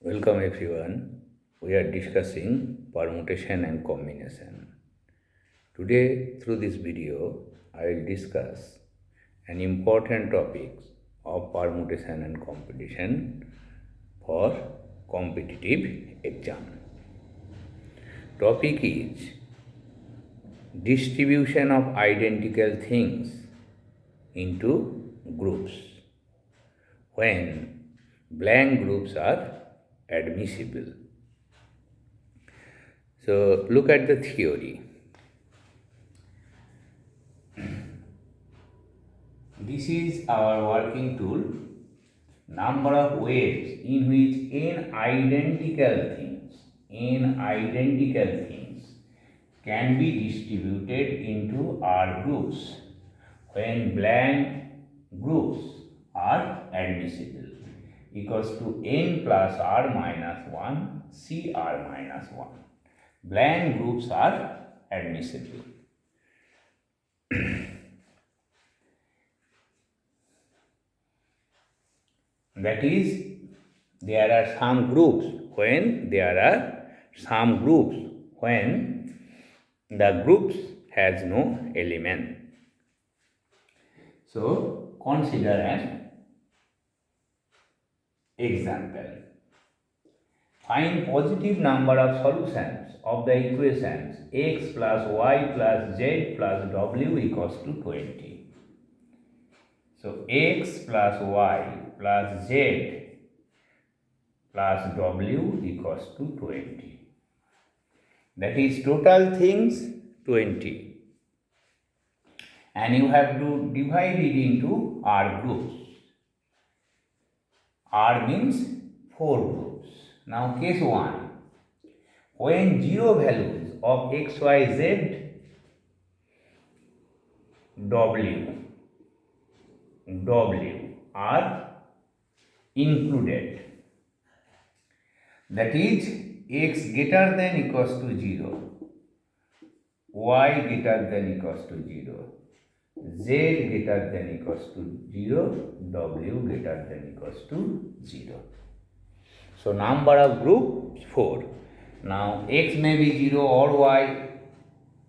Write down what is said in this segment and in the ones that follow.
Welcome everyone. We are discussing permutation and combination. Today, through this video, I will discuss an important topic of permutation and competition for competitive exam. Topic is distribution of identical things into groups when blank groups are admissible. So look at the theory. This is our working tool. Number of ways in which n identical things can be distributed into R groups when blank groups are admissible equals to n plus r minus 1 cr minus 1. Blank groups are admissible. That is, there are some groups when the groups has no element. So consider an example. Find positive number of solutions of the equations x plus y plus z plus w equals to 20. So x plus y plus z plus w equals to 20. That is total things 20. And you have to divide it into R groups. R means 4 groups. Now case 1. When 0 values of x, y, z, w are included, that is x greater than equals to 0, y greater than equals to 0, z greater than equals to 0, w greater than equals to 0. So number of groups 4. Now x may be 0 or y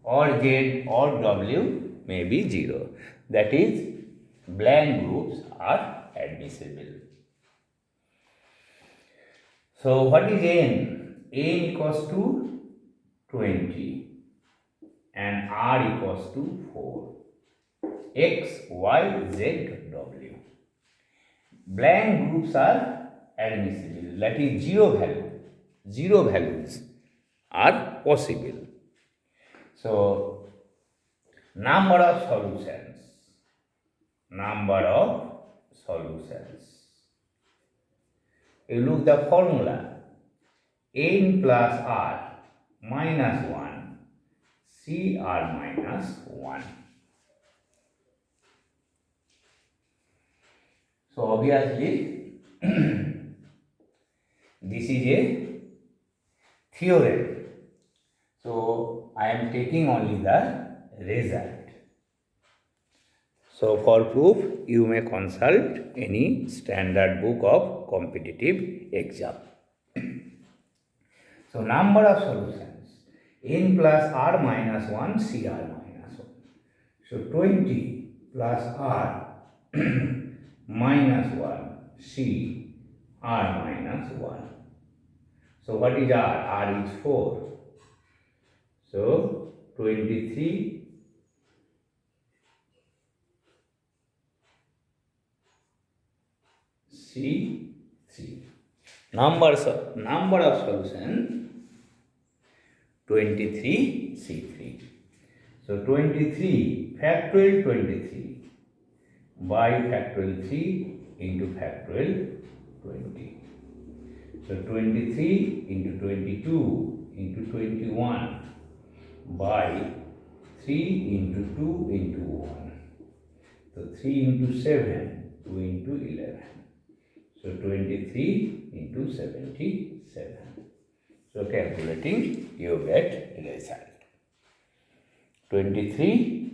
or z or w may be 0. That is, blank groups are admissible. So what is n? n equals to 20 and r equals to 4. X, y, z, w. Blank groups are admissible. That is, 0 values are possible. So number of solutions. You look the formula. N plus r minus 1 cr minus 1. So obviously this is a theorem. So I am taking only the result. So for proof, you may consult any standard book of competitive exam. So number of solutions, n plus r minus 1 cr minus 1. So 20 plus r minus 1 c r minus 1. So what is r? R is 4. So 23 C3. Number of solution 23 C3. So 23 factorial 23 by factorial 3 into factorial 20. So 23 into 22 into 21 by 3 into 2 into 1. So 3 into 7, 2 into 11. So 23 into 77. So calculating, you get result. 23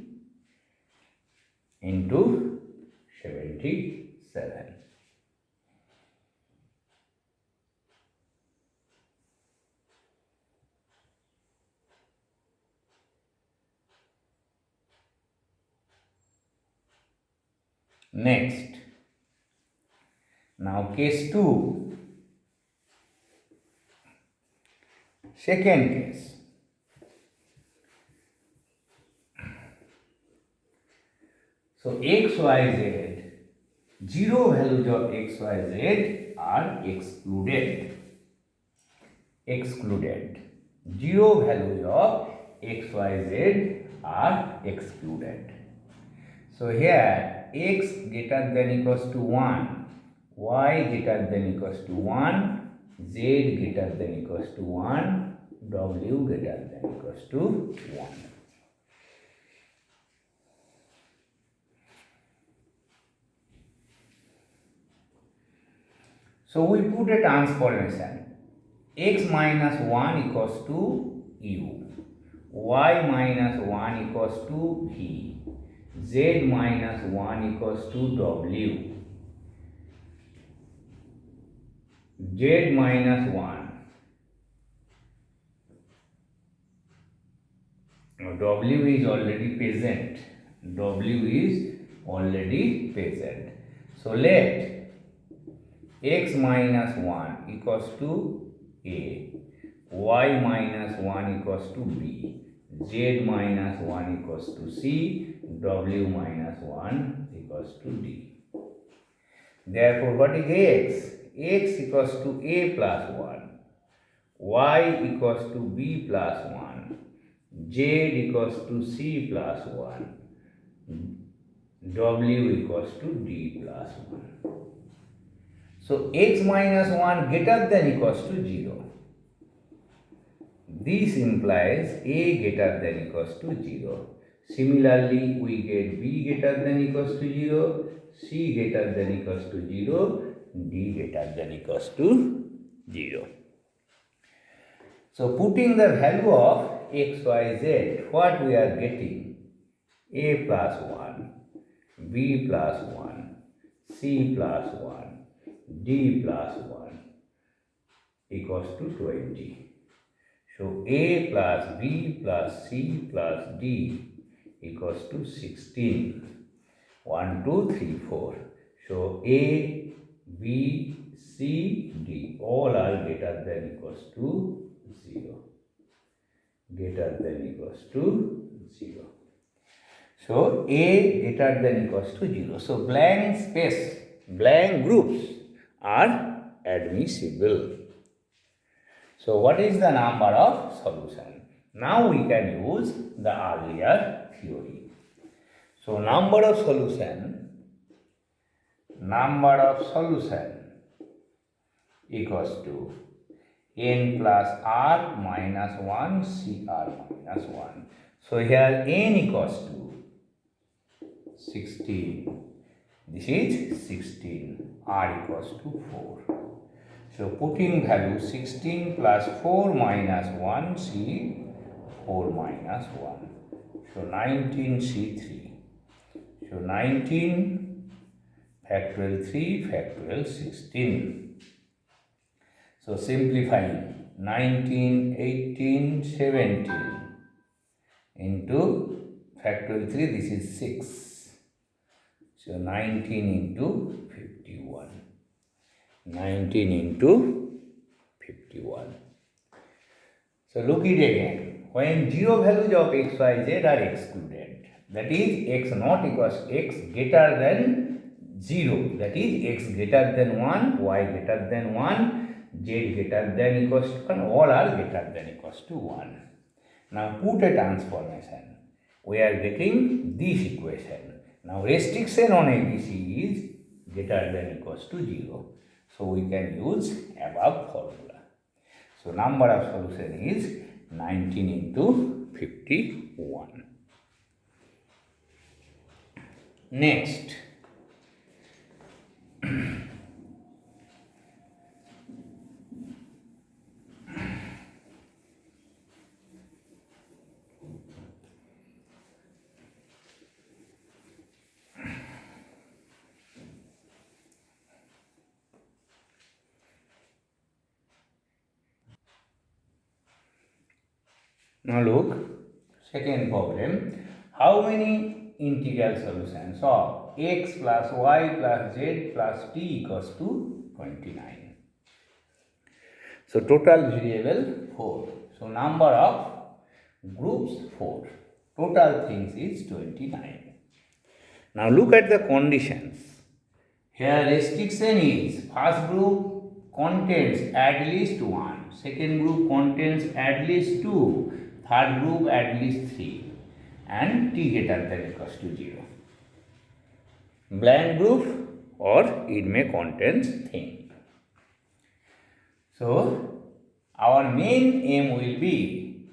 into 77. Next, now case 2, second case. So x, y, z, zero values of x, y, z are excluded. Excluded. Zero values of x, y, z are excluded. So here x greater than equals to 1, y greater than equals to 1, z greater than equals to 1, w greater than equals to 1. So we put a transformation. X minus 1 equals to u, y minus 1 equals to v, z minus 1 equals to w, z minus 1. Now w is already present. W is already present. So let x minus 1 equals to a, y minus 1 equals to b, z minus 1 equals to c, w minus 1 equals to d. Therefore, what is x? X equals to a plus 1, y equals to b plus 1, z equals to c plus 1, w equals to d plus 1. So, x minus 1 greater than equals to 0. This implies a greater than equals to 0. Similarly, we get b greater than equals to 0, c greater than equals to 0, d greater than equals to 0. So, putting the value of x, y, z, what we are getting? A plus 1, b plus 1, c plus 1, d plus 1 equals to 20. So, a plus b plus c plus d equals to 16. 1, 2, 3, 4. So, a, b, c, d all are greater than equals to 0. Greater than equals to 0. So, a greater than equals to 0. So, blank space, blank groups are admissible. So, what is the number of solution? Now, we can use the earlier theory. So, number of solution equals to n plus r minus 1 cr minus 1. So, here n equals to 16. This is 16. R equals to 4. So, putting value 16 plus 4 minus 1 C, 4 minus 1. So, 19 C3. So, 19 factorial 3 factorial 16. So, simplifying 19, 18, 17 into factorial 3, this is 6. So, 19 into 51. 19 into 51. So, look it again. When zero values of x, y, z are excluded, that is x not equals x greater than 0, that is x greater than 1, y greater than 1, z greater than equals to 1, all are greater than equals to 1. Now, put a transformation. We are getting this equation. Now, restriction on ABC is greater than equals to 0. So, we can use above formula. So, number of solution is 19 into 51. Next, now look, second problem. How many integral solutions of x plus y plus z plus t equals to 29. So total variable 4. So number of groups 4. Total things is 29. Now look at the conditions. Here restriction is first group contains at least 1, second group contains at least 2, third group at least 3, and t greater than equals to 0. Blank group or it may contains thing. So our main aim will be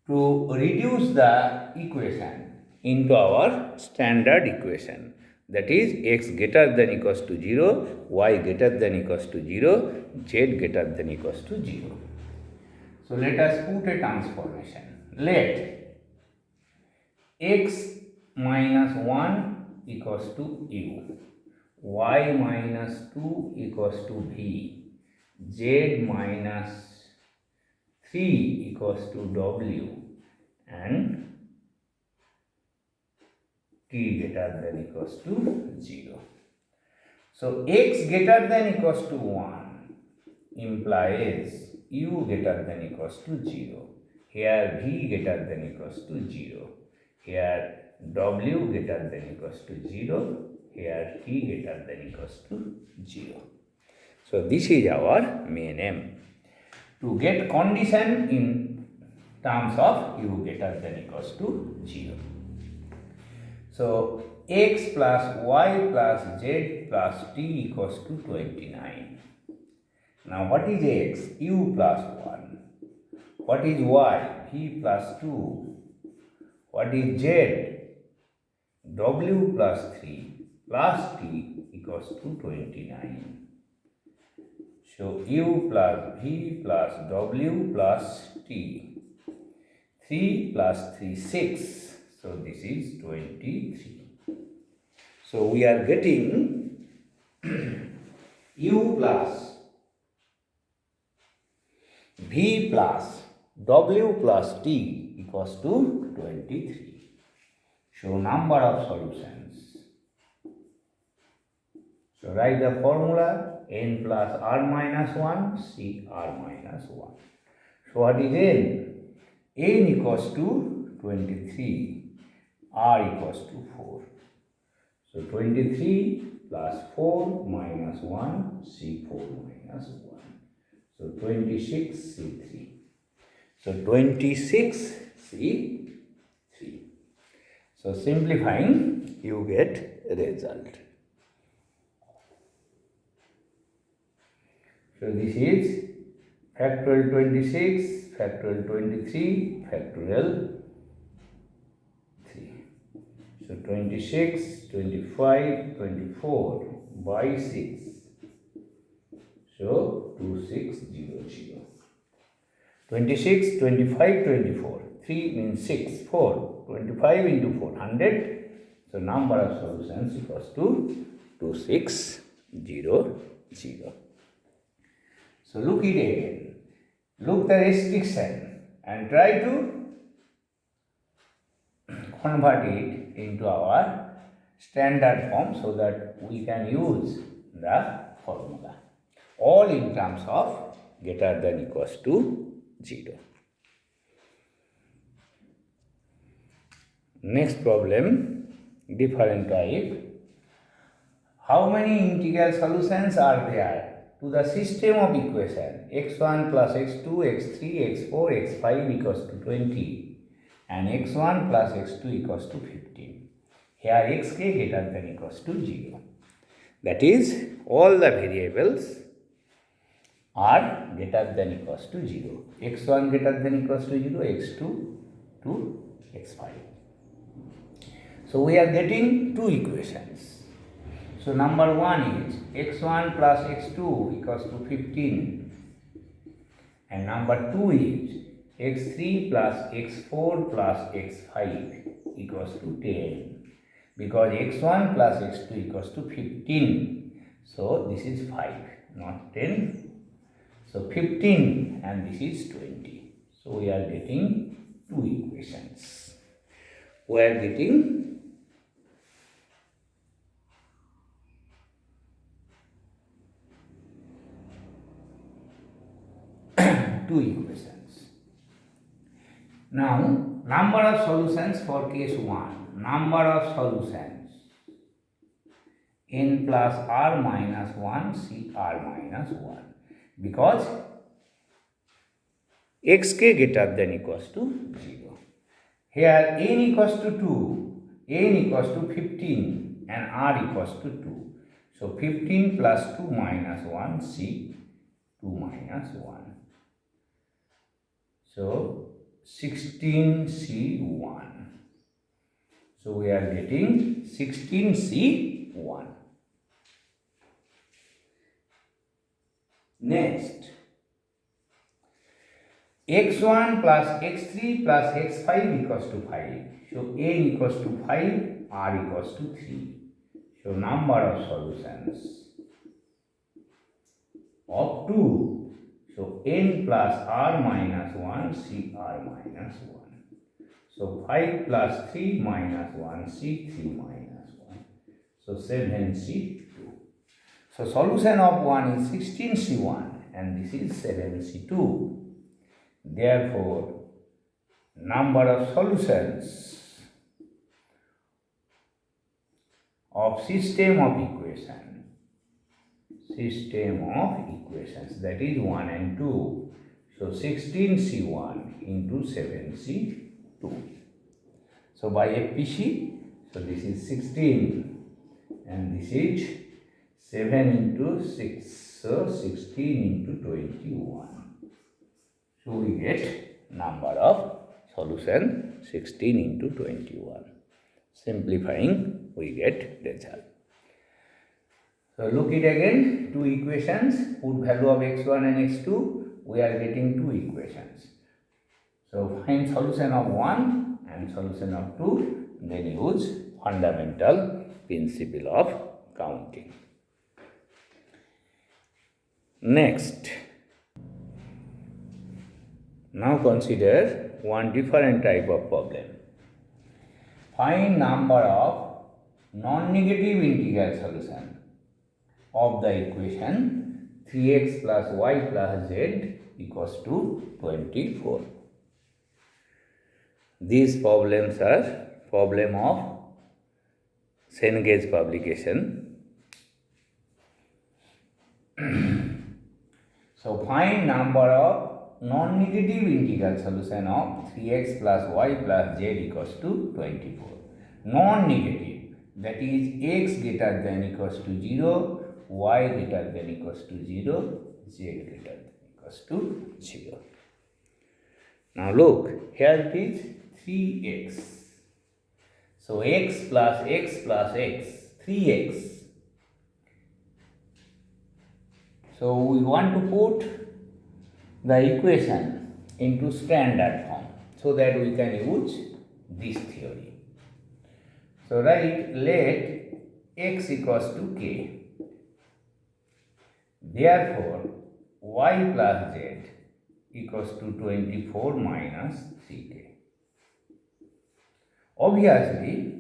to reduce the equation into our standard equation, that is x greater than equals to 0, y greater than equals to 0, z greater than equals to 0. So let us put a transformation. Let x minus 1 equals to u, y minus 2 equals to v, z minus 3 equals to w, and t greater than equals to 0. So x greater than equals to 1 implies u greater than equals to 0. Here v greater than equals to 0. Here w greater than equals to 0. Here t greater than equals to 0. So this is our main aim, to get condition in terms of u greater than equals to 0. So x plus y plus z plus t equals to 29. Now what is x? U plus 1. What is y? V plus 2. What is z? W plus 3 plus t equals to 29. So u plus v plus w plus t. 3 plus 3, 6. So this is 23. So we are getting u plus v plus w plus t equals to 23. So number of solutions. So write the formula: n plus r minus 1, c r minus 1. So what is n? N equals to 23, r equals to 4. So 23 plus 4 minus 1, c4 minus 1. So 26 c3. So 26 c3. So simplifying, you get a result. So this is factorial 26, factorial 23, factorial 3. So 26, 25, 24 by 6. So 2600. 26, 25, 24. 3 means 6, 4. 25 into 4, 100. So number of solutions equals to 2600. So look it again. Look the restriction and try to convert it into our standard form so that we can use the formula. All in terms of greater than equals to 0. Next problem, different type. How many integral solutions are there to the system of equation x1 plus x2, x3, x4, x5 equals to 20 and x1 plus x2 equals to 15? Here xk greater than equals to 0. That is, all the variables are greater than equals to 0. x1 greater than equals to 0, x2 to x5. So we are getting two equations. So number 1 is x1 plus x2 equals to 15 and number 2 is x3 plus x4 plus x5 equals to 10, because x1 plus x2 equals to 15. So this is 5, not 10. So 15 and this is 20. So we are getting two equations. We are getting two equations. Now, number of solutions for case 1. Number of solutions n plus r minus 1 c r minus 1, because xk greater than equals to 0. Here n equals to 2, n equals to 15 and r equals to 2. So 15 plus 2 minus 1 c 2 minus 1. So 16c1. So we are getting 16c1. Next, x1 plus x3 plus x5 equals to 5. So n equals to 5, r equals to 3. So number of solutions of 2. So n plus r minus 1 c r minus 1. So 5 plus 3 minus 1 c 3 minus 1. So 7c2. So solution of 1 is 16c1 and this is 7c2. Therefore, number of solutions of system of equations, that is 1 and 2. So 16c1 into 7c2. So by FPC, so this is 16 and this is 7 into 6, so 16 into 21. So we get number of solution 16 into 21. Simplifying, we get result. So look it again, two equations, put value of x1 and x2, we are getting two equations. So find solution of 1 and solution of 2, then use fundamental principle of counting. Next, now consider one different type of problem. Find number of non-negative integral solution of the equation 3x plus y plus z equals to 24. These problems are problem of Cengage publication. So find number of non-negative integral solution of 3x plus y plus z equals to 24. Non-negative, that is x greater than equals to 0, y greater than equals to 0, z greater than equals to 0. Now look, here it is 3x. So x plus x plus x, 3x. So we want to put the equation into standard form so that we can use this theory. So write, let x equals to k. Therefore, y plus z equals to 24 minus 3k. Obviously,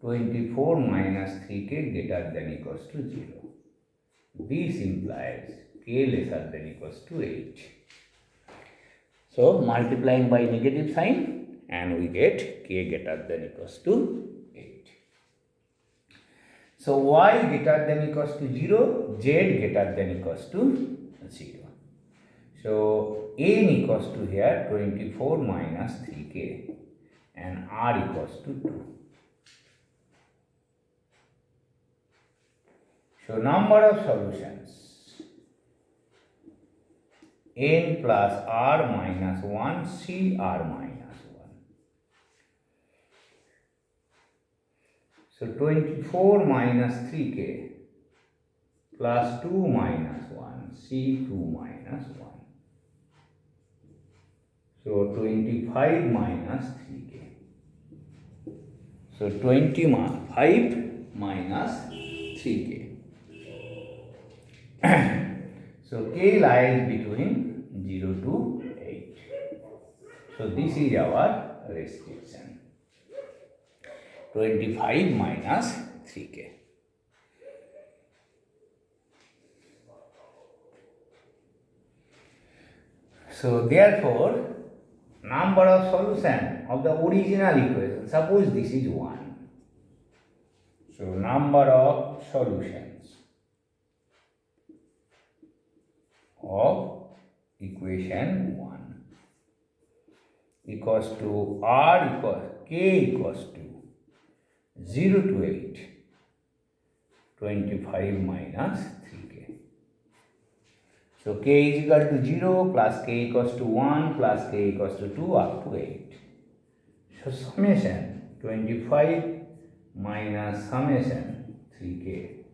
24 minus 3k greater than equals to 0. This implies k lesser than equals to 8. So, multiplying by negative sign and we get k greater than equals to 8. So, y greater than equals to 0, z greater than equals to 0. So, n equals to here 24 minus 3k and r equals to 2. So, number of solutions n plus r minus 1 c r minus 1. So, 24 minus 3k plus 2 minus 1 c 2 minus 1. So, 25 minus 3k. So, 25 minus 3k. So, k lies between 0 to 8. So, this is our restriction. 25 minus 3k. So therefore, number of solution of the original equation, suppose this is 1. So number of solutions of equation 1 equals to R equals K equals to 0 to 8, 25 minus 3K. So K is equal to 0 plus K equals to 1 plus K equals to 2 up to 8. So summation 25 minus summation 3K.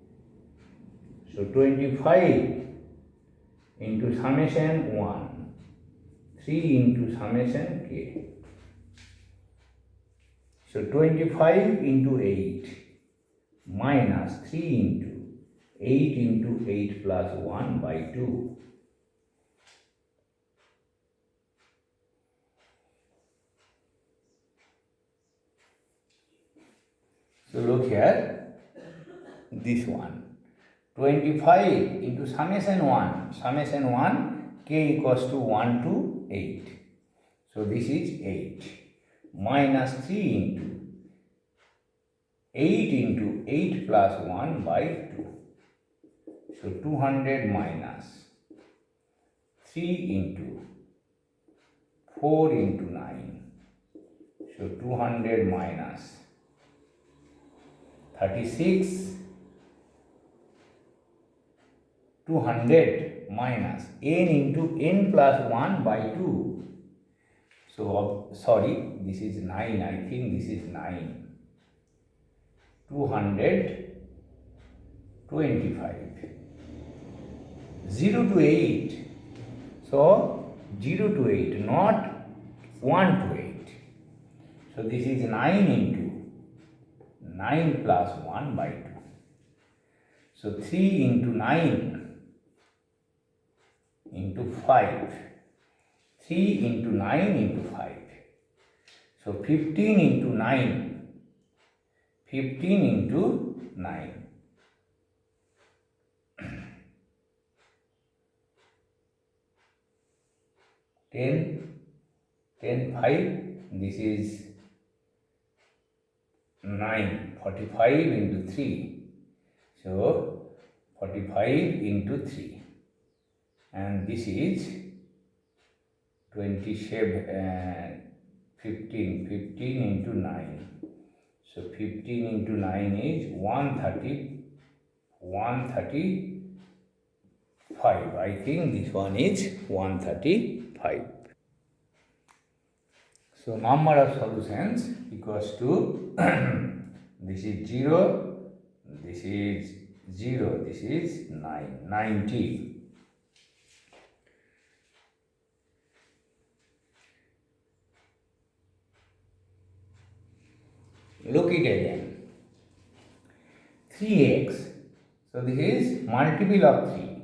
So 25 into summation 1, 3 into summation K. So 25 into 8 minus 3 into 8 into 8 plus 1 by 2. So look here, this one. 25 into summation 1, K equals to 1 to 8. So this is 8 minus 3 into 8 into 8 plus 1 by 2. So 200 minus 3 into 4 into 9. So 200 minus 36. 200 minus n into n plus 1 by 2. So, sorry, this is 9, I think this is 9. 225. 0 to 8. So, 0 to 8, not 1 to 8. So, this is 9 into 9 plus 1 by 2. So, 3 into 9 into 5. 3 into 9 into 5. So 15 into 9. 15 into 9. 10, 5. This is 9. 45 into 3. So 45 into 3. And this is 27, 15 into 9. So 15 into 9 is 135. I think this one is 135. So number of solutions equals to this is 0, this is 0, this is 90. Look it again. 3x. So this is multiple of 3.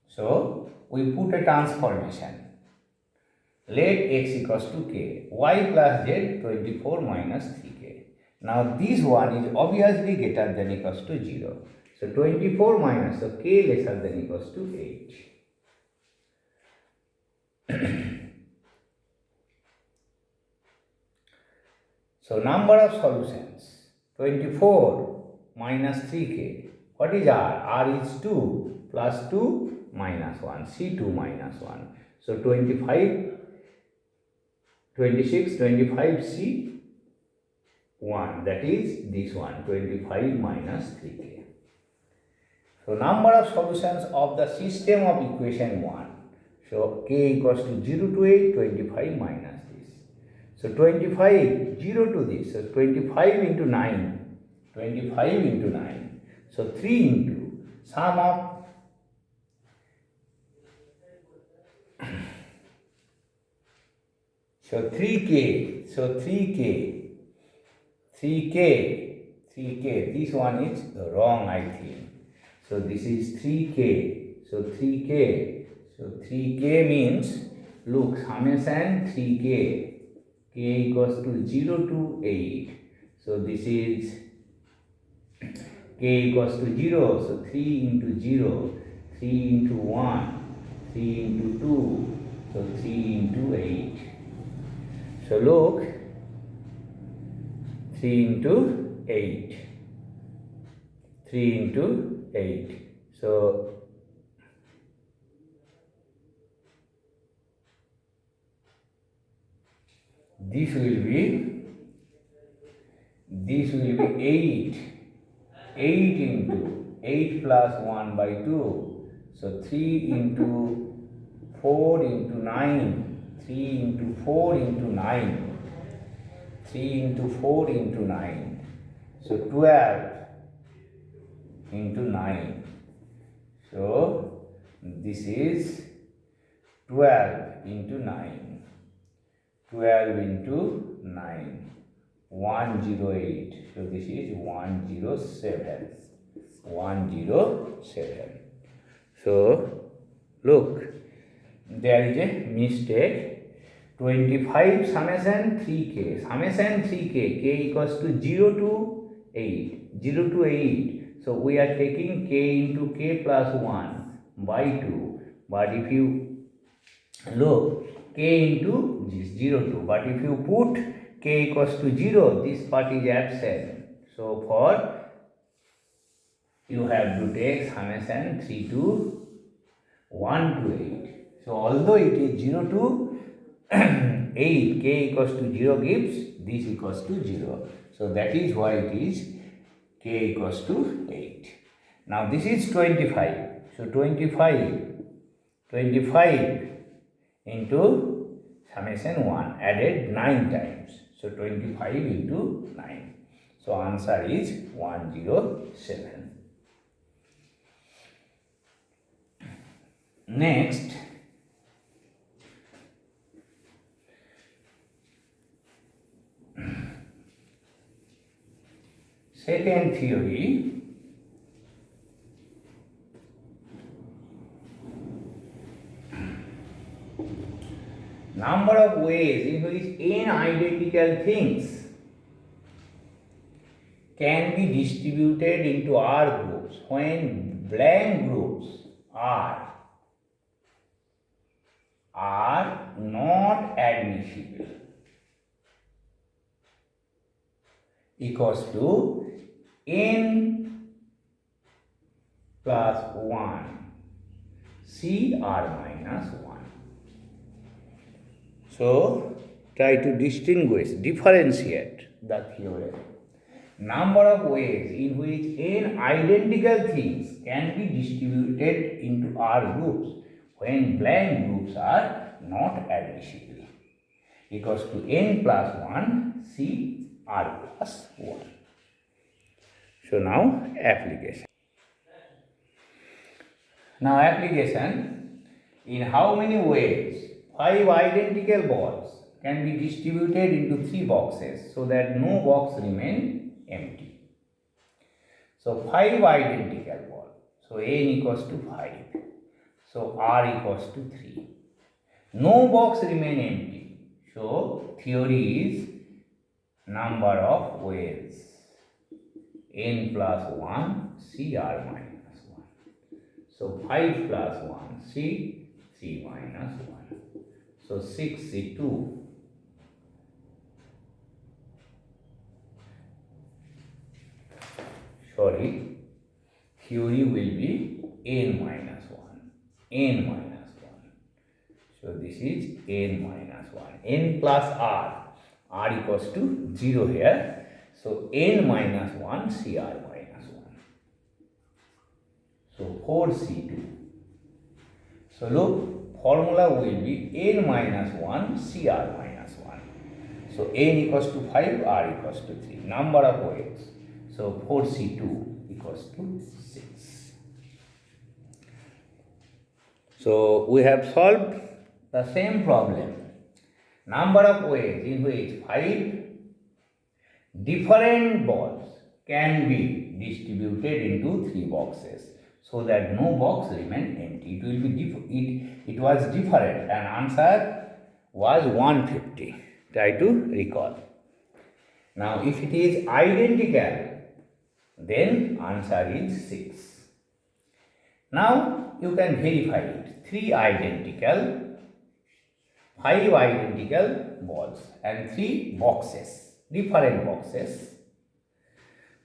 So we put a transformation. Let x equals to k. Y plus z 24 minus 3k. Now this one is obviously greater than equals to 0. So 24 minus, so k lesser than equals to 8. So number of solutions 24 minus 3k. What is R? R is 2 plus 2 minus 1. C2 minus 1. So 25, 26, 25 C1. That is this one 25 minus 3k. So number of solutions of the system of equation 1. So k equals to 0 to 8, 25 minus. So 25, 0 to this, so 25 into 9, 25 into 9, so 3 into sum of so 3k, so 3k, this one is wrong I think. So this is 3k, so 3k means, look, summation 3k. K equals to 0 to 8. So this is k equals to 0. So 3 into 0, 3 into 1, 3 into 2. So 3 into 8. So look, 3 into 8. 3 into 8. So this will be 8. 8 into 8 plus 1 by 2. So 3 into 4 into 9. 3 into 4 into 9. 3 into 4 into 9. So 12 into 9. So this is 12 into 9. 12 into 9. 108. So this is 107. 107. So look, there is a mistake. 25 summation 3k. Summation 3k. K equals to 0 to 8. 0 to 8. So we are taking k into k plus 1 by 2. But if you look, k into 0 to. But if you put k equals to 0, this part is absent. So for you have to take summation 3 to 1 to 8. So although it is 0 to 8, k equals to 0 gives this equals to 0. So that is why it is k equals to 8. Now this is 25. So 25 into summation 1 added 9 times. So 25 into 9. So answer is 107. Next, second theory. Number of ways in which n identical things can be distributed into R groups when blank groups are not admissible equals to n plus 1 CR minus 1. So try to differentiate the theorem. Number of ways in which n identical things can be distributed into R groups when blank groups are not admissible equals to n plus 1 CR plus 1. So now application. Now application, in how many ways 5 identical balls can be distributed into 3 boxes so that no box remain empty. So 5 identical balls. So n equals to 5. So R equals to 3. No box remain empty. So theory is number of ways n plus 1 CR minus 1. So 5 plus 1 C 3 minus 1. So 6 C2. Sorry, theory will be n minus 1. N minus 1. So this is n minus 1. N plus R. R equals to 0 here. So n minus 1 CR minus 1. So 4 C2. So look, formula will be n minus 1 CR minus 1. So n equals to 5, R equals to 3. Number of ways. So 4 C2 equals to 6. So we have solved the same problem. Number of ways in which 5 different balls can be distributed into 3 boxes so that no box remain empty. It will be it was different and answer was 150. Try to recall. Now if it is identical, then answer is 6. Now you can verify it. 3 identical 5 identical balls and 3 boxes, different boxes.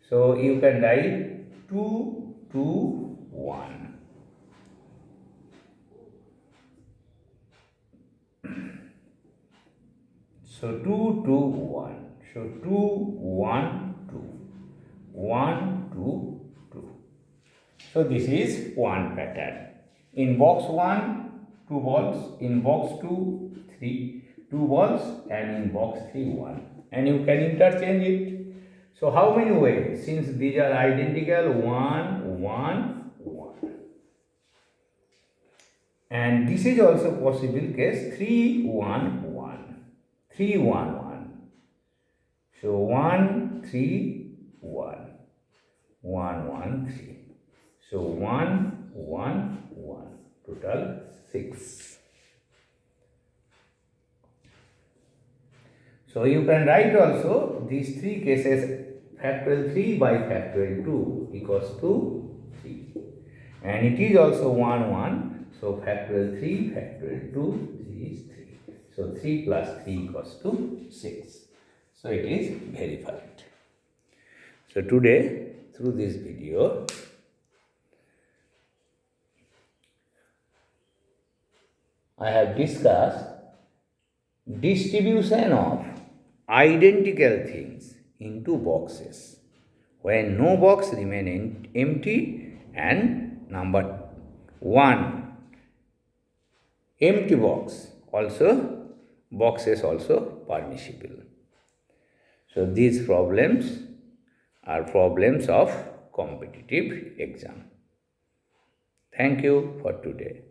So you can write 2, 2, 1. So 2, 2, 1. So 2, 1, 2. 1, 2, 2. So this is one pattern. In box 1, 2 balls. In box 2, 3, 2 balls. And in box 3, 1. And you can interchange it. So how many ways? Since these are identical, 1, 1, 1. And this is also possible case 3, 1, 1. 3, 1, 1. So 1, 3, 1. 1, 1, 3. So 1, 1, 1. Total 6. So you can write also these three cases, factorial 3 by factorial 2 equals to 3. And it is also 1, 1. So factorial 3, factorial 2, 3 is 3. So 3 plus 3 equals to 6. So it is verified. So today, through this video, I have discussed distribution of identical things into boxes when no box remain empty and number 1 empty box also, boxes also permissible. So these problems are problems of competitive exam. Thank you for today.